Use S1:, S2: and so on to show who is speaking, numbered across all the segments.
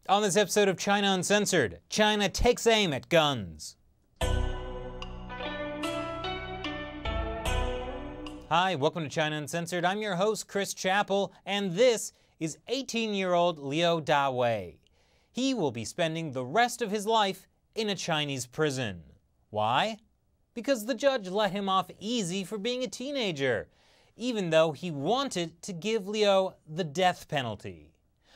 S1: On this episode of China Uncensored, China takes aim at guns. Hi, welcome to China Uncensored. I'm your host, Chris Chappell, and this is 18-year-old Liu Dawei. He will be spending the rest of his life in a Chinese prison. Why? Because the judge let him off easy for being a teenager, even though he wanted to give Liu the death penalty.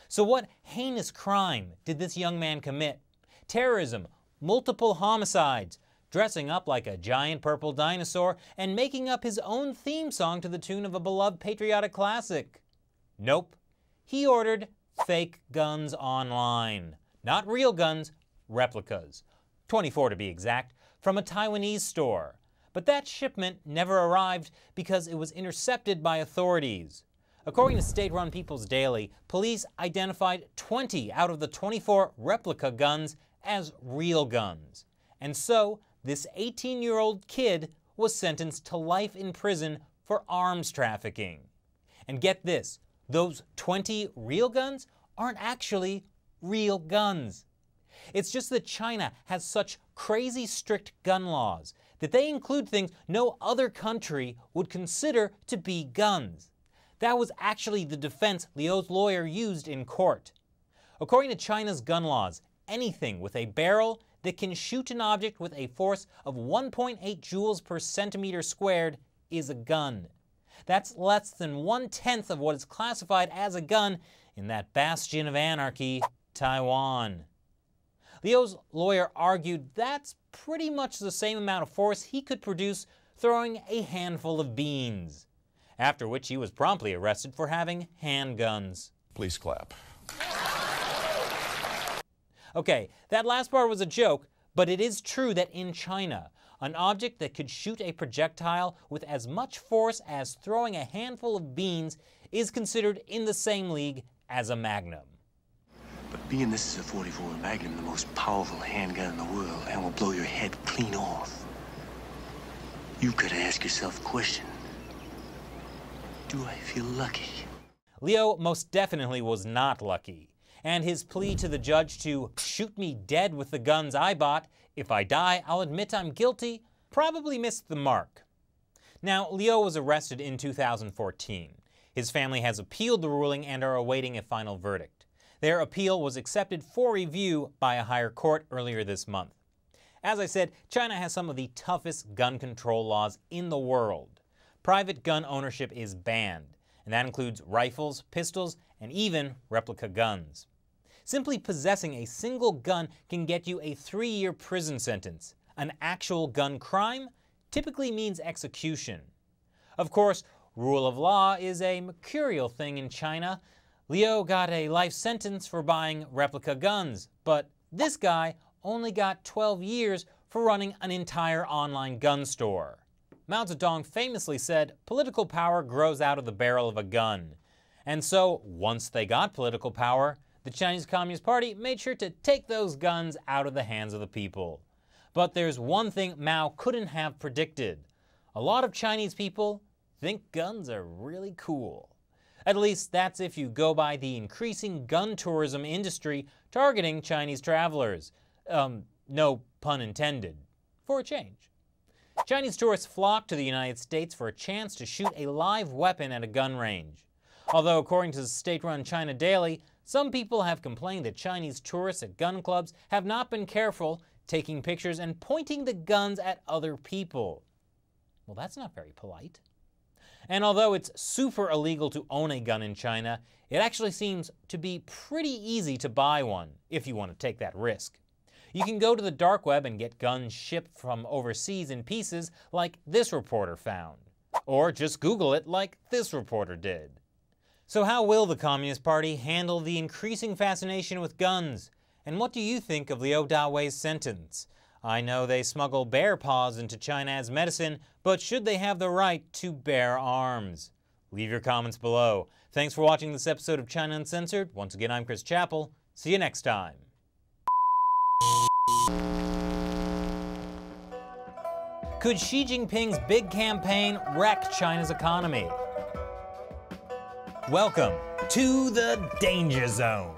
S1: So what heinous crime did this young man commit? Terrorism, multiple homicides, dressing up like a giant purple dinosaur, and making up his own theme song to the tune of a beloved patriotic classic? Nope. He ordered fake guns online. Not real guns, replicas. 24 to be exact, from a Taiwanese store. But that shipment never arrived because it was intercepted by authorities. According to state-run People's Daily, police identified 20 out of the 24 replica guns as real guns. And so, this 18-year-old kid was sentenced to life in prison for arms trafficking. And get this, those 20 real guns aren't actually real guns. It's just that China has such crazy strict gun laws that they include things no other country would consider to be guns. That was actually the defense Liu's lawyer used in court. According to China's gun laws, anything with a barrel that can shoot an object with a force of 1.8 joules per centimeter squared is a gun. That's less than 1/10 of what is classified as a gun in that bastion of anarchy, Taiwan. Liu's lawyer argued that's pretty much the same amount of force he could produce throwing a handful of beans. After which he was promptly arrested for having handguns.
S2: Please clap.
S1: Okay, that last part was a joke, but it is true that in China, an object that could shoot a projectile with as much force as throwing a handful of beans is considered in the same league as a Magnum.
S3: But being this is a 44 Magnum, the most powerful handgun in the world, and will blow your head clean off, you've got to ask yourself a question. Do I feel lucky?
S1: Liu most definitely was not lucky, and his plea to the judge to shoot me dead with the guns I bought, if I die, I'll admit I'm guilty, probably missed the mark. Now, Liu was arrested in 2014. His family has appealed the ruling and are awaiting a final verdict. Their appeal was accepted for review by a higher court earlier this month. As I said, China has some of the toughest gun control laws in the world. Private gun ownership is banned, and that includes rifles, pistols, and even replica guns. Simply possessing a single gun can get you a 3-year prison sentence. An actual gun crime typically means execution. Of course, rule of law is a mercurial thing in China. Liu got a life sentence for buying replica guns, but this guy only got 12 years for running an entire online gun store. Mao Zedong famously said, political power grows out of the barrel of a gun. And so, once they got political power, the Chinese Communist Party made sure to take those guns out of the hands of the people. But there's one thing Mao couldn't have predicted. A lot of Chinese people think guns are really cool. At least that's if you go by the increasing gun tourism industry targeting Chinese travelers. No pun intended. For a change. Chinese tourists flock to the United States for a chance to shoot a live weapon at a gun range. Although, according to the state-run China Daily, some people have complained that Chinese tourists at gun clubs have not been careful, taking pictures and pointing the guns at other people. Well, that's not very polite. And although it's super illegal to own a gun in China, it actually seems to be pretty easy to buy one, if you want to take that risk. You can go to the dark web and get guns shipped from overseas in pieces like this reporter found. Or just Google it like this reporter did. So how will the Communist Party handle the increasing fascination with guns? And what do you think of Liu Dawei's sentence? I know they smuggle bear paws into China as medicine, but should they have the right to bear arms? Leave your comments below. Thanks for watching this episode of China Uncensored. Once again, I'm Chris Chappell. See you next time. Could Xi Jinping's big campaign wreck China's economy? Welcome to the Danger Zone.